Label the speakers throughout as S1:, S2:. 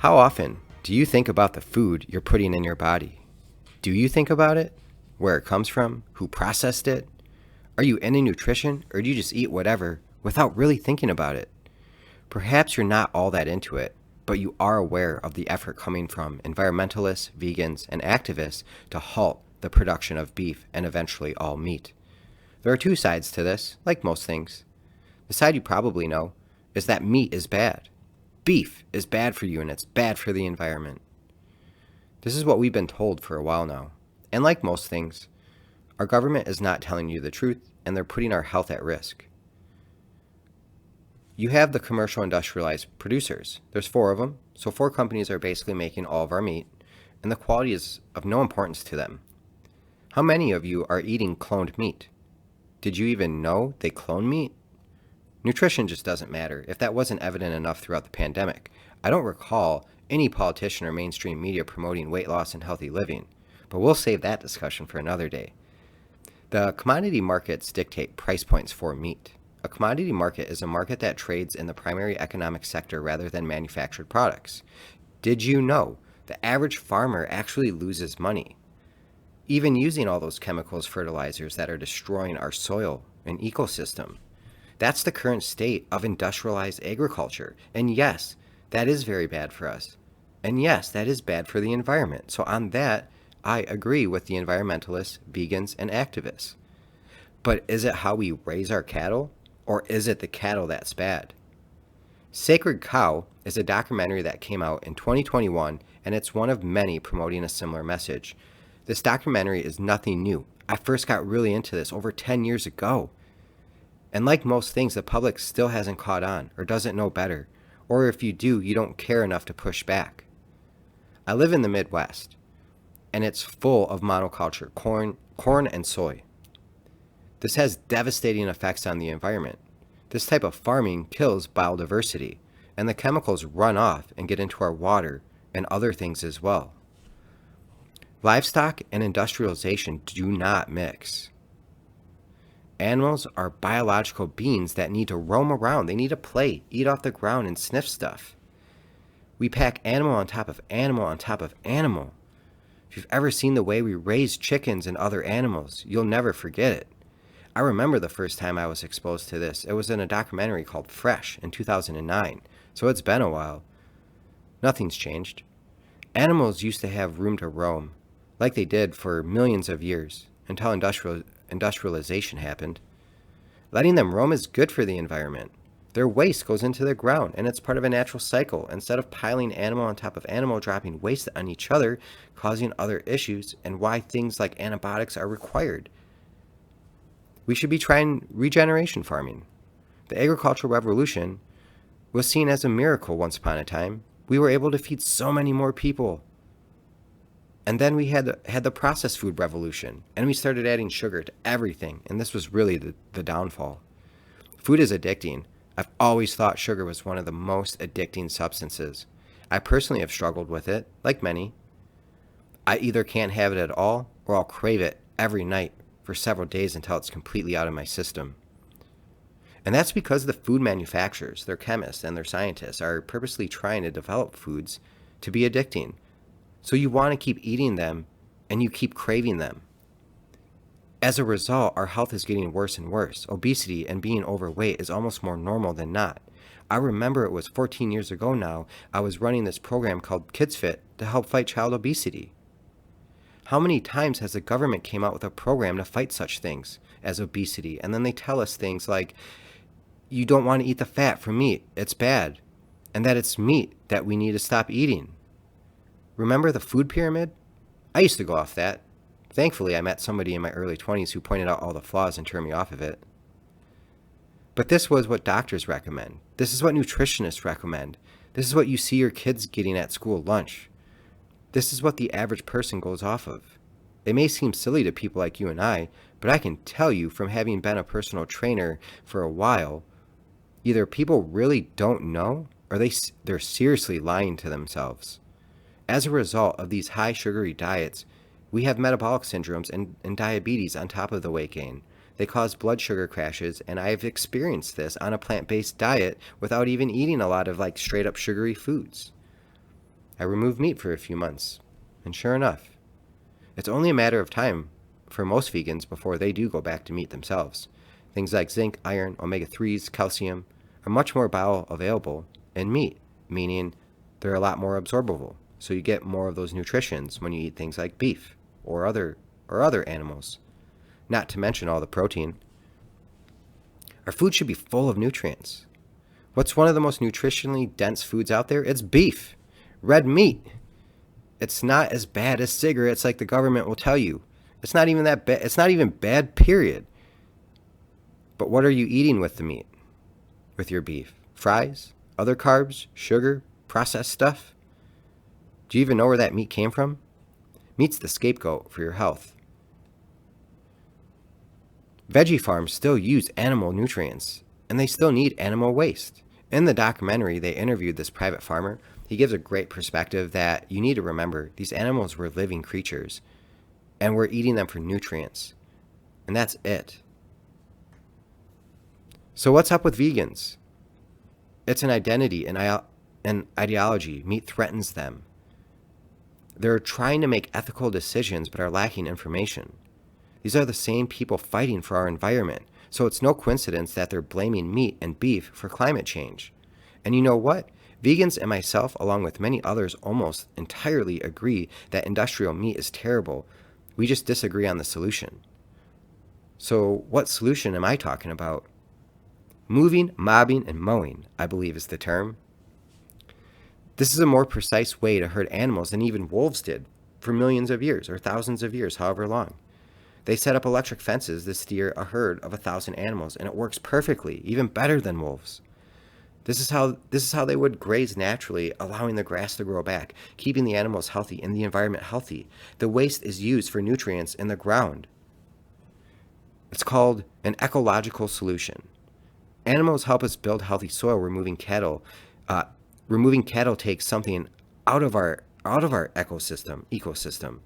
S1: How often do you think about the food you're putting in your body? Do you think about it? Where it comes from? Who processed it? Are you into nutrition, or do you just eat whatever without really thinking about it? Perhaps you're not all that into it, but you are aware of the effort coming from environmentalists, vegans, and activists to halt the production of beef and eventually all meat. There are two sides to this, like most things. The side you probably know is that meat is bad. Beef is bad for you and it's bad for the environment. This is what we've been told for a while now. And like most things, our government is not telling you the truth and they're putting our health at risk. You have the commercial industrialized producers. There's 4 of them, so 4 companies are basically making all of our meat, and the quality is of no importance to them. How many of you are eating cloned meat? Did you even know they clone meat? Nutrition just doesn't matter, if that wasn't evident enough throughout the pandemic. I don't recall any politician or mainstream media promoting weight loss and healthy living, but we'll save that discussion for another day. The commodity markets dictate price points for meat. A commodity market is a market that trades in the primary economic sector rather than manufactured products. Did you know the average farmer actually loses money? Even using all those chemicals, fertilizers that are destroying our soil and ecosystem. That's the current state of industrialized agriculture. And yes, that is very bad for us. And yes, that is bad for the environment. So on that, I agree with the environmentalists, vegans, and activists. But is it how we raise our cattle? Or is it the cattle that's bad? Sacred Cow is a documentary that came out in 2021, and it's one of many promoting a similar message. This documentary is nothing new. I first got really into this over 10 years ago. And like most things, the public still hasn't caught on or doesn't know better. Or if you do, you don't care enough to push back. I live in the Midwest, and it's full of monoculture, corn and soy. This has devastating effects on the environment. This type of farming kills biodiversity, and the chemicals run off and get into our water and other things as well. Livestock and industrialization do not mix. Animals are biological beings that need to roam around. They need to play, eat off the ground, and sniff stuff. We pack animal on top of animal on top of animal. If you've ever seen the way we raise chickens and other animals, you'll never forget it. I remember the first time I was exposed to this. It was in a documentary called Fresh in 2009, so it's been a while. Nothing's changed. Animals used to have room to roam, like they did for millions of years, until industrialization happened. Letting them roam is good for the environment. Their waste goes into the ground, and it's part of a natural cycle. Instead of piling animal on top of animal, dropping waste on each other, causing other issues, and why things like antibiotics are required. We should be trying regeneration farming. The agricultural revolution was seen as a miracle once upon a time. We were able to feed so many more people. And then we had the processed food revolution, and we started adding sugar to everything, and this was really the downfall. Food is addicting. I've always thought sugar was one of the most addicting substances. I personally have struggled with it, like many. I either can't have it at all, or I'll crave it every night for several days until it's completely out of my system. And that's because the food manufacturers, their chemists, and their scientists are purposely trying to develop foods to be addicting. So you want to keep eating them, and you keep craving them. As a result, our health is getting worse and worse. Obesity and being overweight is almost more normal than not. I remember it was 14 years ago now, I was running this program called Kids Fit to help fight child obesity. How many times has the government came out with a program to fight such things as obesity, and then they tell us things like, you don't want to eat the fat from meat, it's bad, and that it's meat that we need to stop eating. Remember the food pyramid? I used to go off that. Thankfully, I met somebody in my early 20s who pointed out all the flaws and turned me off of it. But this was what doctors recommend. This is what nutritionists recommend. This is what you see your kids getting at school lunch. This is what the average person goes off of. It may seem silly to people like you and I, but I can tell you from having been a personal trainer for a while, either people really don't know or they're seriously lying to themselves. As a result of these high sugary diets, we have metabolic syndromes and diabetes on top of the weight gain. They cause blood sugar crashes, and I've experienced this on a plant-based diet without even eating a lot of straight up sugary foods. I removed meat for a few months, and sure enough, it's only a matter of time for most vegans before they do go back to meat themselves. Things like zinc, iron, omega-3s, calcium are much more bioavailable in meat, meaning they're a lot more absorbable. So you get more of those nutritions when you eat things like beef or other animals, not to mention all the protein. Our food should be full of nutrients. What's one of the most nutritionally dense foods out there? It's beef, red meat. It's not as bad as cigarettes like the government will tell you. It's not even that bad. It's not even bad, period. But what are you eating with the meat? With your beef? Fries? Other carbs? Sugar? Processed stuff? Do you even know where that meat came from? Meat's the scapegoat for your health. Veggie farms still use animal nutrients, and they still need animal waste. In the documentary, they interviewed this private farmer. He gives a great perspective that you need to remember these animals were living creatures, and we're eating them for nutrients. And that's it. So what's up with vegans? It's an identity and an ideology. Meat threatens them. They're trying to make ethical decisions but are lacking information. These are the same people fighting for our environment, so it's no coincidence that they're blaming meat and beef for climate change. And you know what? Vegans and myself, along with many others, almost entirely agree that industrial meat is terrible. We just disagree on the solution. So what solution am I talking about? Moving, mobbing, and mowing, I believe is the term. This is a more precise way to herd animals than even wolves did for millions of years or thousands of years, however long. They set up electric fences to steer a herd of 1,000 animals, and it works perfectly, even better than wolves. This is how they would graze naturally, allowing the grass to grow back, keeping the animals healthy and the environment healthy. The waste is used for nutrients in the ground. It's called an ecological solution. Animals help us build healthy soil. Removing cattle takes something out of our ecosystem.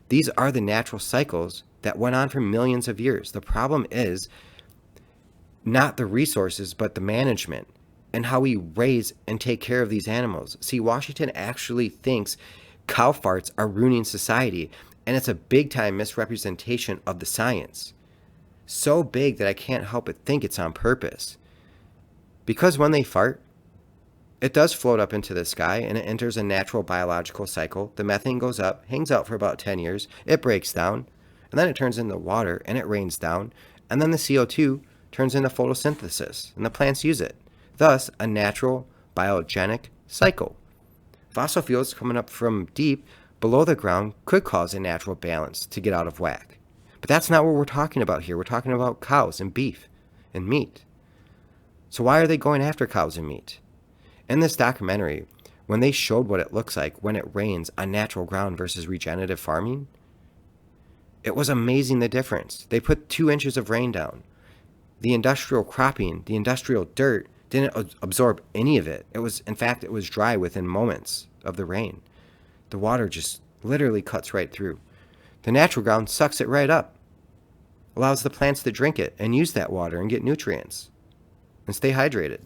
S1: These are the natural cycles that went on for millions of years. The problem is not the resources, but the management and how we raise and take care of these animals. See, Washington actually thinks cow farts are ruining society, and it's a big-time misrepresentation of the science. So big that I can't help but think it's on purpose. Because when they fart, it does float up into the sky and it enters a natural biological cycle. The methane goes up, hangs out for about 10 years, it breaks down, and then it turns into water and it rains down, and then the CO2 turns into photosynthesis and the plants use it. Thus, a natural biogenic cycle. Fossil fuels coming up from deep below the ground could cause a natural balance to get out of whack. But that's not what we're talking about here. We're talking about cows and beef and meat. So why are they going after cows and meat? In this documentary, when they showed what it looks like when it rains on natural ground versus regenerative farming, it was amazing the difference. They put 2 inches of rain down. The industrial cropping, the industrial dirt, didn't absorb any of it. It was dry within moments of the rain. The water just literally cuts right through. The natural ground sucks it right up, allows the plants to drink it and use that water and get nutrients and stay hydrated.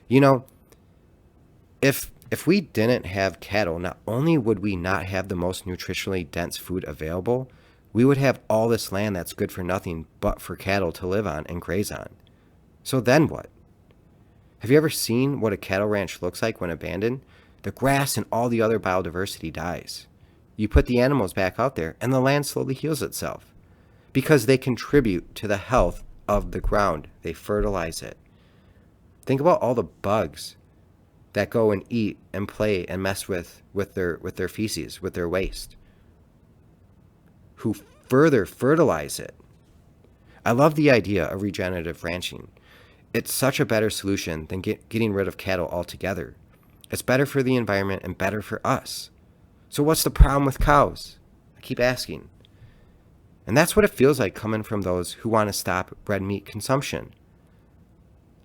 S1: You know, if we didn't have cattle, not only would we not have the most nutritionally dense food available, we would have all this land that's good for nothing but for cattle to live on and graze on. So then what? Have you ever seen what a cattle ranch looks like when abandoned? The grass and all the other biodiversity dies. You put the animals back out there and the land slowly heals itself because they contribute to the health of the ground. They fertilize it. Think about all the bugs that go and eat and play and mess with their feces, with their waste, who further fertilize it. I love the idea of regenerative ranching. It's such a better solution than getting rid of cattle altogether. It's better for the environment and better for us. So what's the problem with cows? I keep asking. And that's what it feels like coming from those who want to stop red meat consumption.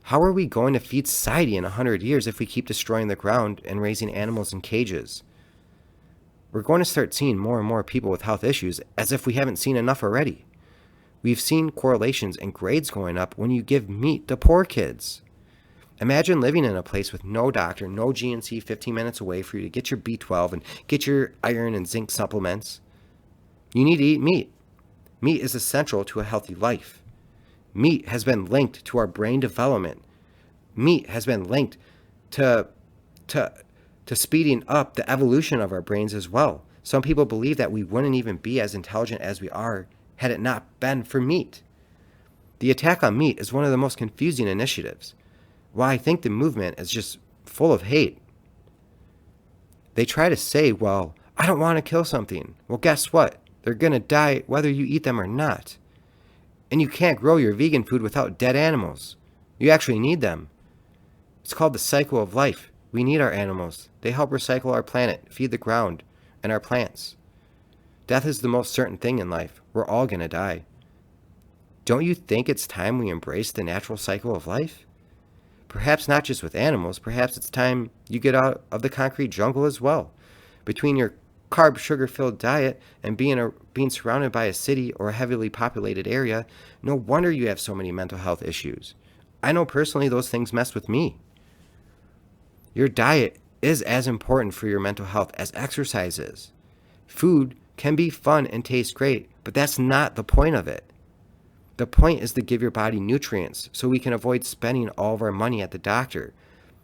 S1: How are we going to feed society in 100 years if we keep destroying the ground and raising animals in cages? We're going to start seeing more and more people with health issues as if we haven't seen enough already. We've seen correlations in grades going up when you give meat to poor kids. Imagine living in a place with no doctor, no GNC 15 minutes away for you to get your B12 and get your iron and zinc supplements. You need to eat meat. Meat is essential to a healthy life. Meat has been linked to our brain development. Meat has been linked to speeding up the evolution of our brains as well. Some people believe that we wouldn't even be as intelligent as we are had it not been for meat. The attack on meat is one of the most confusing initiatives. While I think the movement is just full of hate. They try to say, well, I don't want to kill something. Well, guess what? They're going to die whether you eat them or not. And you can't grow your vegan food without dead animals. You actually need them. It's called the cycle of life. We need our animals. They help recycle our planet, feed the ground, and our plants. Death is the most certain thing in life. We're all going to die. Don't you think it's time we embrace the natural cycle of life? Perhaps not just with animals, perhaps it's time you get out of the concrete jungle as well. Between your carb, sugar-filled diet and being surrounded by a city or a heavily populated area, no wonder you have so many mental health issues. I know personally those things mess with me. Your diet is as important for your mental health as exercise is. Food can be fun and taste great, but that's not the point of it. The point is to give your body nutrients so we can avoid spending all of our money at the doctor.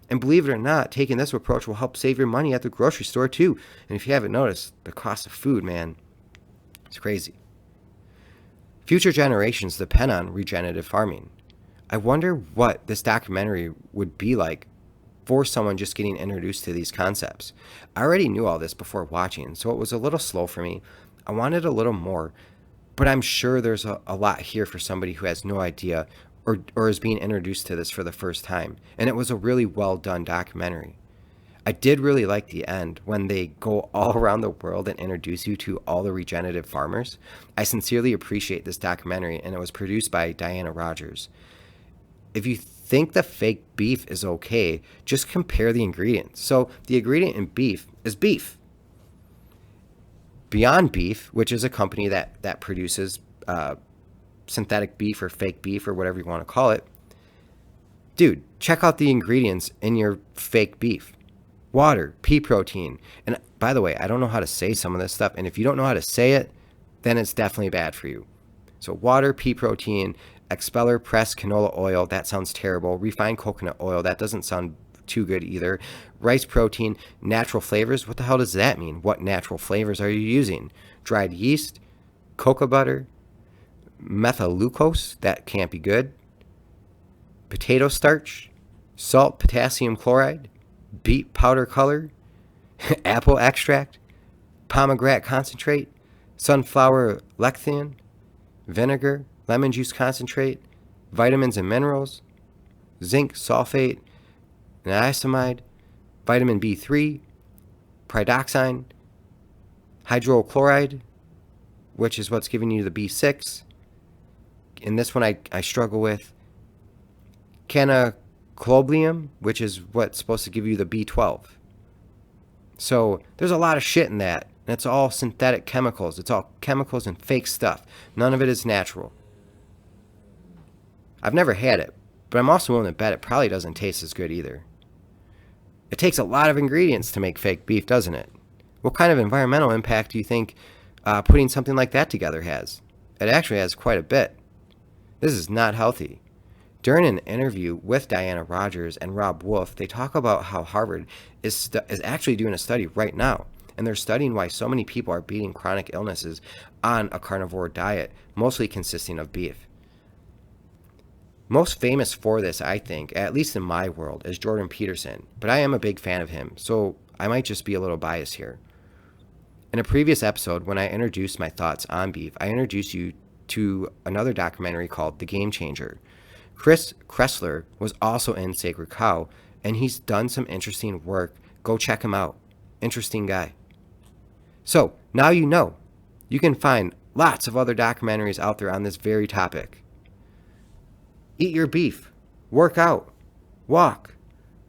S1: And believe it or not, taking this approach will help save your money at the grocery store too. And if you haven't noticed, the cost of food, man, it's crazy. Future generations depend on regenerative farming. I wonder what this documentary would be like for someone just getting introduced to these concepts. I already knew all this before watching, so it was a little slow for me. I wanted a little more, but I'm sure there's a lot here for somebody who has no idea or is being introduced to this for the first time. And it was a really well done documentary. I did really like the end when they go all around the world and introduce you to all the regenerative farmers. I sincerely appreciate this documentary, and it was produced by Diana Rogers. If you think the fake beef is okay, just compare the ingredients. So the ingredient in beef is beef. Beyond Beef, which is a company that produces synthetic beef or fake beef or whatever you want to call it, dude, check out the ingredients in your fake beef. Water, pea protein. And by the way, I don't know how to say some of this stuff, and if you don't know how to say it, then it's definitely bad for you. So water, pea protein, expeller pressed canola oil, that sounds terrible. Refined coconut oil, that doesn't sound too good either. Rice protein, natural flavors, what the hell does that mean? What natural flavors are you using? Dried yeast, cocoa butter, methylglucose, that can't be good. Potato starch, salt, potassium chloride, beet powder color, apple extract, pomegranate concentrate, sunflower lecithin, vinegar, lemon juice concentrate, vitamins and minerals, zinc sulfate, niacinamide, vitamin B3, pyridoxine, hydrochloride, which is what's giving you the B6. In this one I struggle with. Canocobium, which is what's supposed to give you the B12. So there's a lot of shit in that. And it's all synthetic chemicals. It's all chemicals and fake stuff. None of it is natural. I've never had it, but I'm also willing to bet it probably doesn't taste as good either. It takes a lot of ingredients to make fake beef, doesn't it? What kind of environmental impact do you think putting something like that together has? It actually has quite a bit. This is not healthy. During an interview with Diana Rogers and Rob Wolf, they talk about how Harvard is actually doing a study right now, and they're studying why so many people are beating chronic illnesses on a carnivore diet, mostly consisting of beef. Most famous for this, I think, at least in my world, is Jordan Peterson, but I am a big fan of him, so I might just be a little biased here. In a previous episode, when I introduced my thoughts on beef, I introduced you to another documentary called The Game Changer. Chris Kressler was also in Sacred Cow, and he's done some interesting work. Go check him out. Interesting guy. So, now you know. You can find lots of other documentaries out there on this very topic. Eat your beef. Work out. Walk.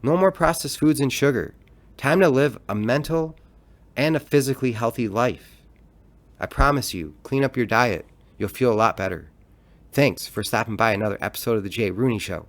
S1: No more processed foods and sugar. Time to live a mental and a physically healthy life. I promise you, clean up your diet. You'll feel a lot better. Thanks for stopping by another episode of The Jay Rooney Show.